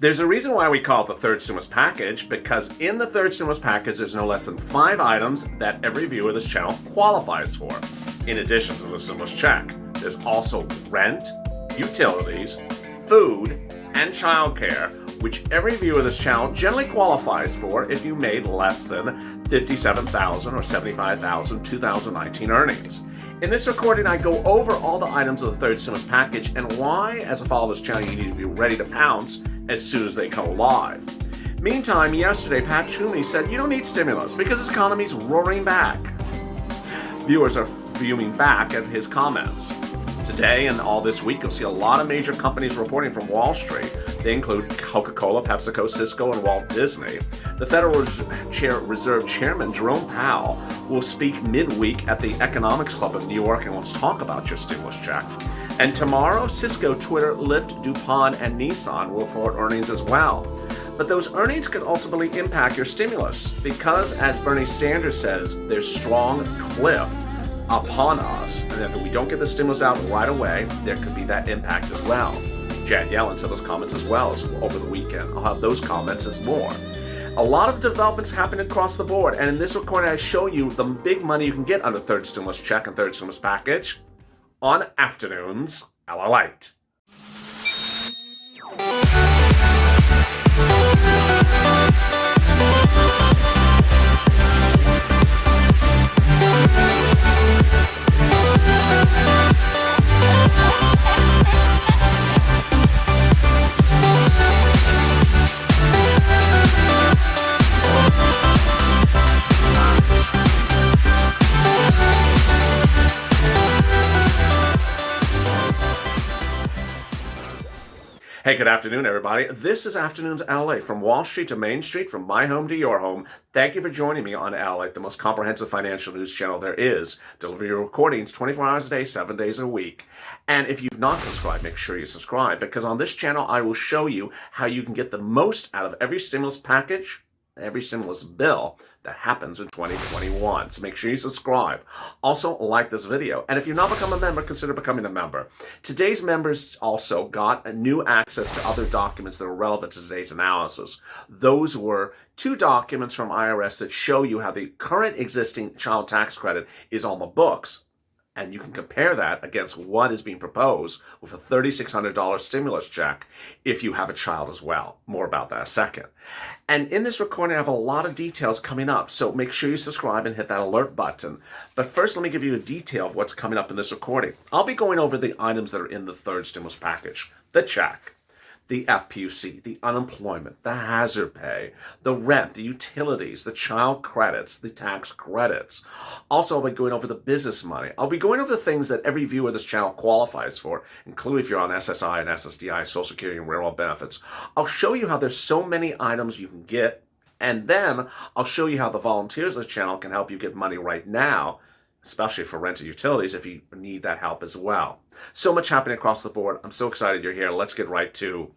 There's a reason why we call it the third stimulus package, because in the third stimulus package, there's no less than 5 items that every viewer of this channel qualifies for. In addition to the stimulus check, there's also rent, utilities, food, and childcare, which every viewer of this channel generally qualifies for if you made less than $57,000 or $75,000 2019 earnings. In this recording, I go over all the items of the third stimulus package and why, as a follower of this channel, you need to be ready to pounce as soon as they come alive. Meantime, yesterday, Pat Toomey said you don't need stimulus because his economy's roaring back. Viewers are fuming back at his comments. Today and all this week, you'll see a lot of major companies reporting from Wall Street. They include Coca-Cola, PepsiCo, Cisco, and Walt Disney. The Federal Reserve Chairman Jerome Powell will speak midweek at the Economics Club of New York, and let's talk about your stimulus check. And tomorrow, Cisco, Twitter, Lyft, DuPont, and Nissan will report earnings as well. But those earnings could ultimately impact your stimulus because, as Bernie Sanders says, there's strong cliff upon us, and if we don't get the stimulus out right away, there could be that impact as well. Janet Yellen said those comments as well over the weekend. I'll have those comments as more. A lot of developments happen across the board, and in this recording I show you the big money you can get under third stimulus check and third stimulus package on Afternoons LALATE. Hey, good afternoon, everybody. This is Afternoons LA, from Wall Street to Main Street, from my home to your home. Thank you for joining me on LA, the most comprehensive financial news channel there is. Deliver your recordings 24 hours a day, 7 days a week. And if you've not subscribed, make sure you subscribe, because on this channel, I will show you how you can get the most out of every stimulus package, every stimulus bill that happens in 2021. So make sure you subscribe. Also, like this video. And if you've not become a member, consider becoming a member. Today's members also got a new access to other documents that are relevant to today's analysis. Those were 2 documents from IRS that show you how the current existing child tax credit is on the books. And you can compare that against what is being proposed with a $3,600 stimulus check if you have a child as well. More about that in a second. And in this recording, I have a lot of details coming up, so make sure you subscribe and hit that alert button. But first, let me give you a detail of what's coming up in this recording. I'll be going over the items that are in the third stimulus package: the check, the FPUC, the unemployment, the hazard pay, the rent, the utilities, the child credits, the tax credits. Also, I'll be going over the business money. I'll be going over the things that every viewer of this channel qualifies for, including if you're on SSI and SSDI, Social Security and Railroad benefits. I'll show you how there's so many items you can get, and then I'll show you how the volunteers of the channel can help you get money right now, especially for rent and utilities if you need that help as well. So much happening across the board. I'm so excited you're here. Let's get right to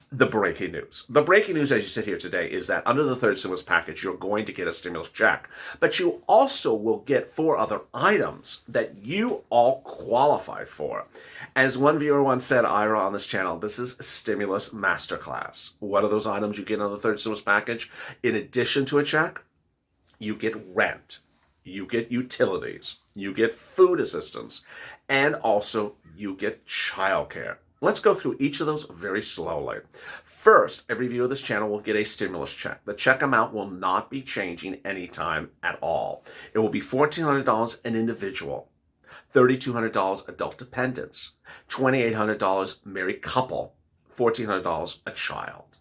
the breaking news. The breaking news as you sit here today is that under the third stimulus package, you're going to get a stimulus check, but you also will get 4 other items that you all qualify for. As one viewer once said, Ira, on this channel, this is a stimulus masterclass. What are those items you get under the third stimulus package? In addition to a check, you get rent, you get utilities, you get food assistance, and also you get childcare. Let's go through each of those very slowly. First, every viewer of this channel will get a stimulus check. The check amount will not be changing anytime at all. It will be $1,400 an individual, $3,200 adult dependents, $2,800 married couple, $1,400 a child.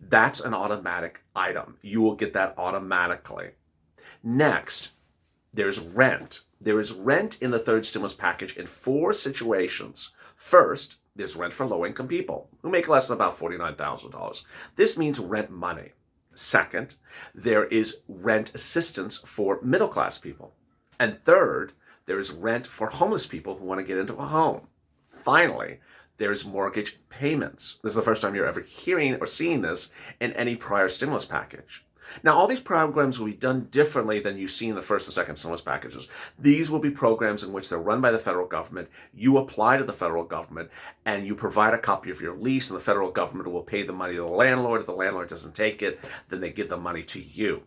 That's an automatic item. You will get that automatically. Next, there's rent. There is rent in the third stimulus package in 4 situations. First, there's rent for low-income people who make less than about $49,000. This means rent money. Second, there is rent assistance for middle-class people. And third, there is rent for homeless people who want to get into a home. Finally, there's mortgage payments. This is the first time you're ever hearing or seeing this in any prior stimulus package. Now, all these programs will be done differently than you see in the first and second stimulus packages. These will be programs in which they're run by the federal government. You apply to the federal government and you provide a copy of your lease, and the federal government will pay the money to the landlord. If the landlord doesn't take it, then they give the money to you.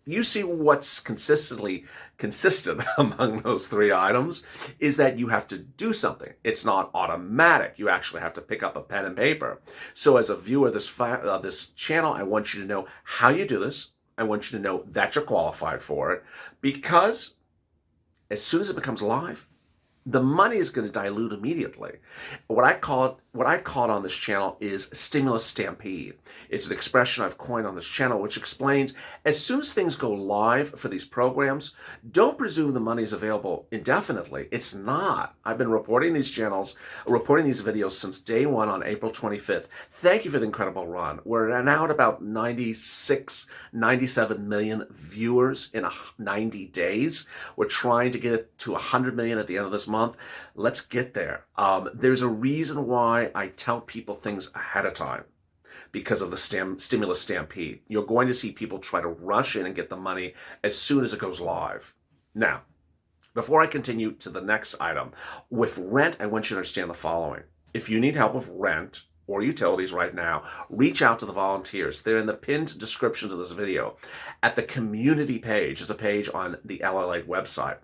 You see what's consistent among those three items is that you have to do something. It's not automatic. You actually have to pick up a pen and paper. So as a viewer of this channel, I want you to know how you do this. I want you to know that you're qualified for it, because as soon as it becomes live, the money is going to dilute immediately. What I call it on this channel is stimulus stampede. It's an expression I've coined on this channel, which explains as soon as things go live for these programs, don't presume the money is available indefinitely. It's not. I've been reporting these videos since day one on April 25th. Thank you for the incredible run. We're now at about 96, 97 million viewers in 90 days. We're trying to get it to 100 million at the end of this month. Let's get there. There's a reason why I tell people things ahead of time, because of the stimulus stampede. You're going to see people try to rush in and get the money as soon as it goes live. Now, before I continue to the next item, with rent, I want you to understand the following. If you need help with rent or utilities right now, reach out to the volunteers. They're in the pinned description to this video. At the community page, is a page on the LLA website,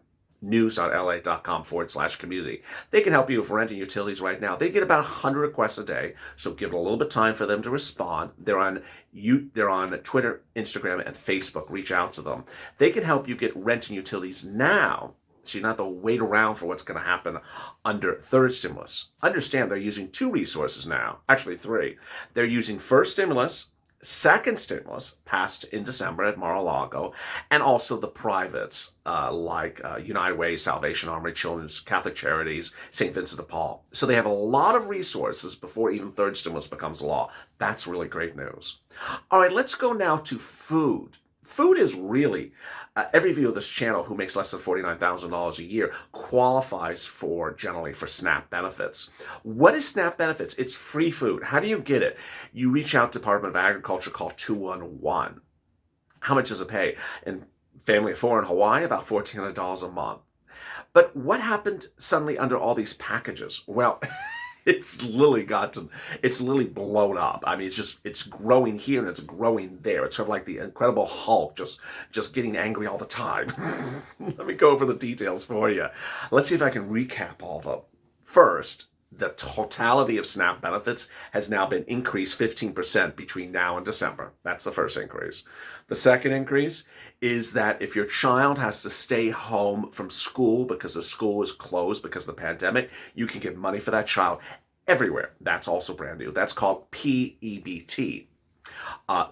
news.la.com/community. They can help you with rent and utilities right now. They get about 100 requests a day, so give it a little bit of time for them to respond. They're on Twitter, Instagram, and Facebook. Reach out to them. They can help you get rent and utilities now, so you don't have to wait around for what's going to happen under third stimulus. Understand they're using two resources now, actually three. They're using first stimulus, second stimulus passed in December at Mar-a-Lago, and also the privates like United Way, Salvation Army, Children's Catholic Charities, St. Vincent de Paul. So they have a lot of resources before even third stimulus becomes law. That's really great news. All right, let's go now to food. Food is really, every viewer of this channel who makes less than $49,000 a year qualifies generally for SNAP benefits. What is SNAP benefits? It's free food. How do you get it? You reach out to Department of Agriculture, call 211. How much does it pay? And family of four in Hawaii, about $1,400 a month. But what happened suddenly under all these packages? Well, it's literally blown up. I mean, it's growing here and it's growing there. It's sort of like the Incredible Hulk, just getting angry all the time. Let me go over the details for you. Let's see if I can recap all of them. First, the totality of SNAP benefits has now been increased 15% between now and December. That's the first increase. The second increase is that if your child has to stay home from school because the school is closed because of the pandemic, you can get money for that child everywhere. That's also brand new. That's called PEBT.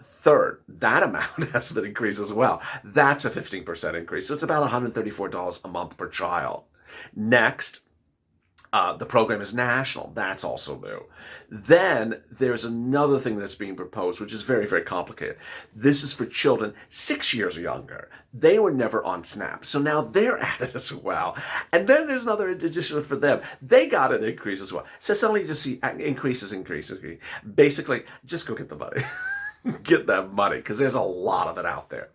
Third, that amount has been increased as well. That's a 15% increase. So it's about $134 a month per child. Next, the program is national. That's also new. Then there's another thing that's being proposed, which is very, very complicated. This is for children 6 years or younger. They were never on SNAP, so now they're added as well. And then there's another addition for them. They got an increase as well. So suddenly you just see increases. Basically, just go get the money. Get that money, because there's a lot of it out there.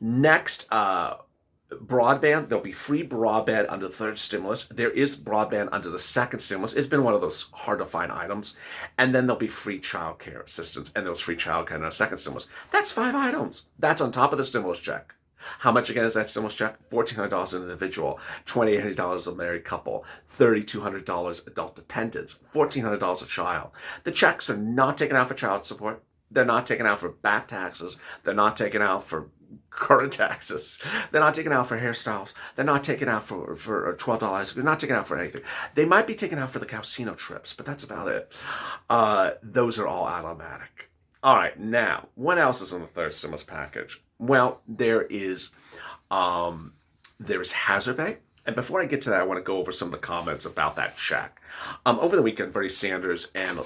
Next, broadband. There'll be free broadband under the third stimulus. There is broadband under the second stimulus. It's been one of those hard to find items. And then there'll be free child care assistance, and there's free child care in the second stimulus. That's 5 items. That's on top of the stimulus check. How much again is that stimulus check? $1,400 an individual, $2,800 a married couple, $3,200 adult dependents, $1,400 a child. The checks are not taken out for child support. They're not taken out for back taxes. They're not taken out for current taxes. They're not taken out for hairstyles. They're not taken out for $12. They're not taken out for anything. They might be taken out for the casino trips, but that's about it. Those are all automatic. All right, now, what else is in the third stimulus package? Well, there's hazard pay. And before I get to that, I want to go over some of the comments about that check. Over the weekend, Bernie Sanders and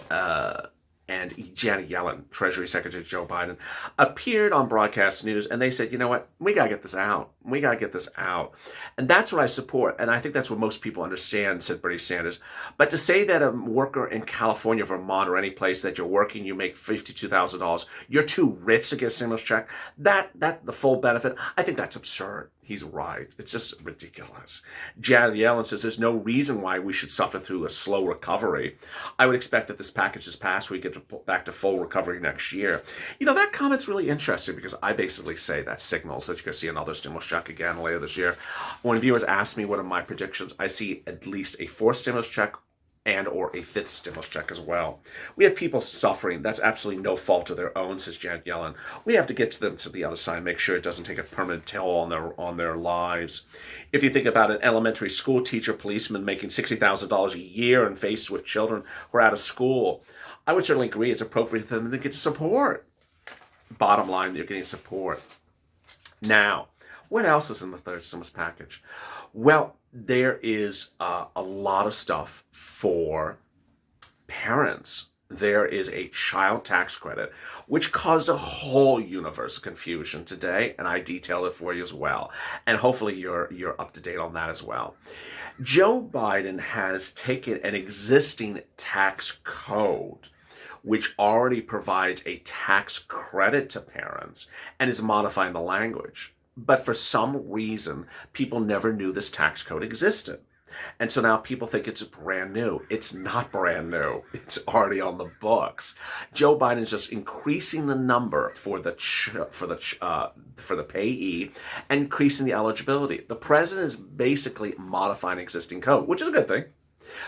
Janet Yellen, Treasury Secretary Joe Biden, appeared on broadcast news, and they said, you know what, we got to get this out. We got to get this out. And that's what I support. And I think that's what most people understand, said Bernie Sanders. But to say that a worker in California, Vermont, or any place that you're working, you make $52,000, you're too rich to get a stimulus check, that the full benefit, I think that's absurd. He's right. It's just ridiculous. Janet Yellen says there's no reason why we should suffer through a slow recovery. I would expect that this package is passed, we get back to full recovery next year. You know, that comment's really interesting because I basically say that signals that you're going to see another stimulus check again later this year. When viewers ask me what are my predictions, I see at least a fourth stimulus check and or a fifth stimulus check as well. We have people suffering. That's absolutely no fault of their own, says Janet Yellen. We have to get to them to the other side, make sure it doesn't take a permanent toll on their lives. If you think about an elementary school teacher, policeman making $60,000 a year and faced with children who are out of school, I would certainly agree it's appropriate for them to get support. Bottom line, they're getting support. Now, what else is in the third stimulus package? Well, there is a lot of stuff for parents. There is a child tax credit, which caused a whole universe of confusion today, and I detailed it for you as well. And hopefully you're up to date on that as well. Joe Biden has taken an existing tax code, which already provides a tax credit to parents, and is modifying the language. But for some reason, people never knew this tax code existed. And so now people think it's brand new. It's not brand new. It's already on the books. Joe Biden is just increasing the number for the payee and increasing the eligibility. The president is basically modifying existing code, which is a good thing.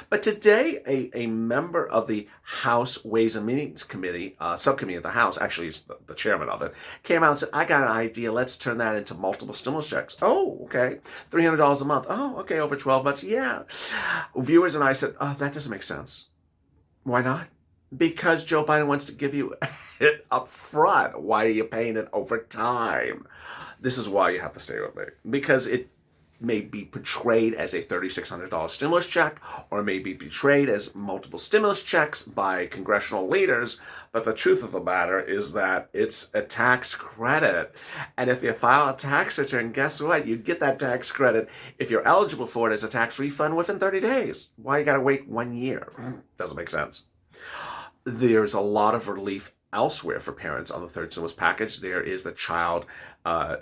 But today, a member of the House Ways and Means Committee, subcommittee of the House, actually is the chairman of it, came out and said, I got an idea. Let's turn that into multiple stimulus checks. Oh, okay. $300 a month. Oh, okay. Over 12 months. Yeah. Viewers and I said, oh, that doesn't make sense. Why not? Because Joe Biden wants to give you it up front. Why are you paying it over time? This is why you have to stay with me. Because it may be portrayed as a $3,600 stimulus check, or may be portrayed as multiple stimulus checks by congressional leaders. But the truth of the matter is that it's a tax credit. And if you file a tax return, guess what? You get that tax credit if you're eligible for it as a tax refund within 30 days. Why you got to wait 1 year? Doesn't make sense. There's a lot of relief elsewhere for parents on the third stimulus package. There is the child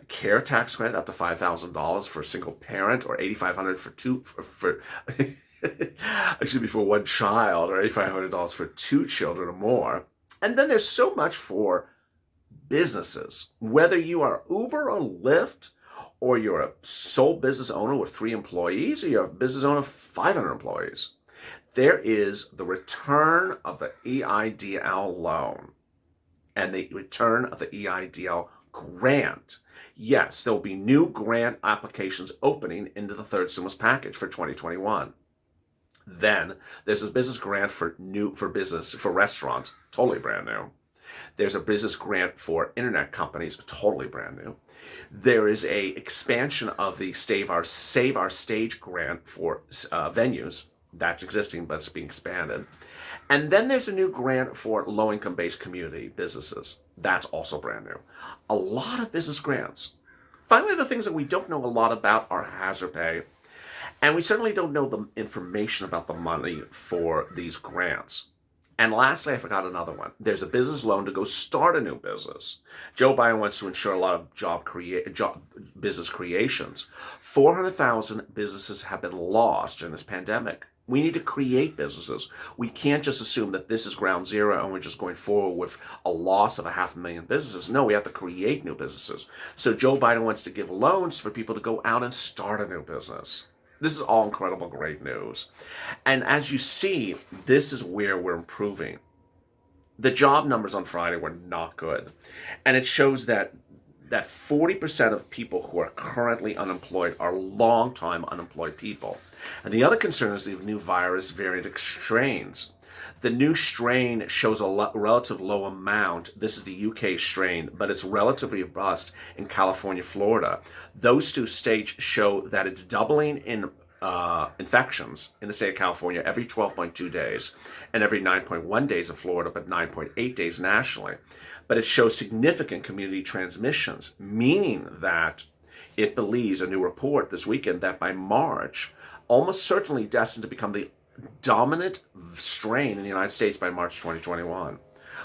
care tax credit up to $5,000 for a single parent, or $8,500 for one child, or $8,500 for two children or more. And then there's so much for businesses. Whether you are Uber or Lyft, or you're a sole business owner with 3 employees, or you're a business owner of 500 employees, there is the return of the EIDL loan and the return of the EIDL grant. Yes, there'll be new grant applications opening into the third stimulus package for 2021. Then there's a business grant for restaurants, totally brand new. There's a business grant for internet companies, totally brand new. There is a expansion of the Save Our Stage grant for venues. That's existing, but it's being expanded. And then there's a new grant for low-income based community businesses. That's also brand new. A lot of business grants. Finally, the things that we don't know a lot about are hazard pay. And we certainly don't know the information about the money for these grants. And lastly, I forgot another one. There's a business loan to go start a new business. Joe Biden wants to ensure a lot of business creations. 400,000 businesses have been lost during this pandemic. We need to create businesses. We can't just assume that this is ground zero and we're just going forward with a loss of 500,000 businesses. No, we have to create new businesses. So Joe Biden wants to give loans for people to go out and start a new business. This is all incredible, great news. And as you see, this is where we're improving. The job numbers on Friday were not good. And it shows that 40% of people who are currently unemployed are long-time unemployed people. And the other concern is the new virus variant strains. The new strain shows a relative low amount. This is the UK strain, but it's relatively robust in California, Florida. Those two states show that it's doubling in infections in the state of California every 12.2 days and every 9.1 days in Florida, but 9.8 days nationally. But it shows significant community transmissions, meaning that it believes, a new report this weekend, that by March, almost certainly destined to become the dominant strain in the United States by March 2021.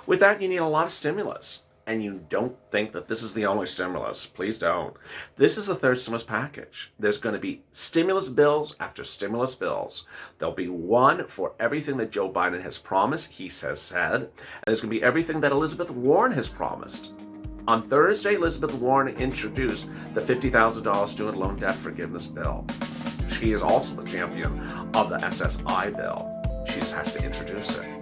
With that, you need a lot of stimulus. And you don't think that this is the only stimulus. Please don't. This is the third stimulus package. There's going to be stimulus bills after stimulus bills. There'll be one for everything that Joe Biden has promised, he has said. And there's going to be everything that Elizabeth Warren has promised. On Thursday, Elizabeth Warren introduced the $50,000 student loan debt forgiveness bill. She is also the champion of the SSI bill. She just has to introduce it.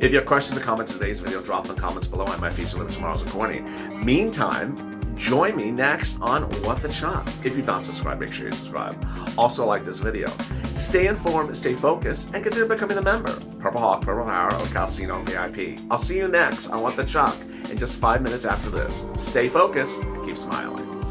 If you have questions or comments in today's video, drop them in the comments below. I might feature them tomorrow's recording. Meantime, join me next on What the Chuck. If you've not subscribed, make sure you subscribe. Also like this video. Stay informed, stay focused, and consider becoming a member. Purple Hawk, Purple Power, or Calcino VIP. I'll see you next on What the Chuck in just 5 minutes after this. Stay focused, keep smiling.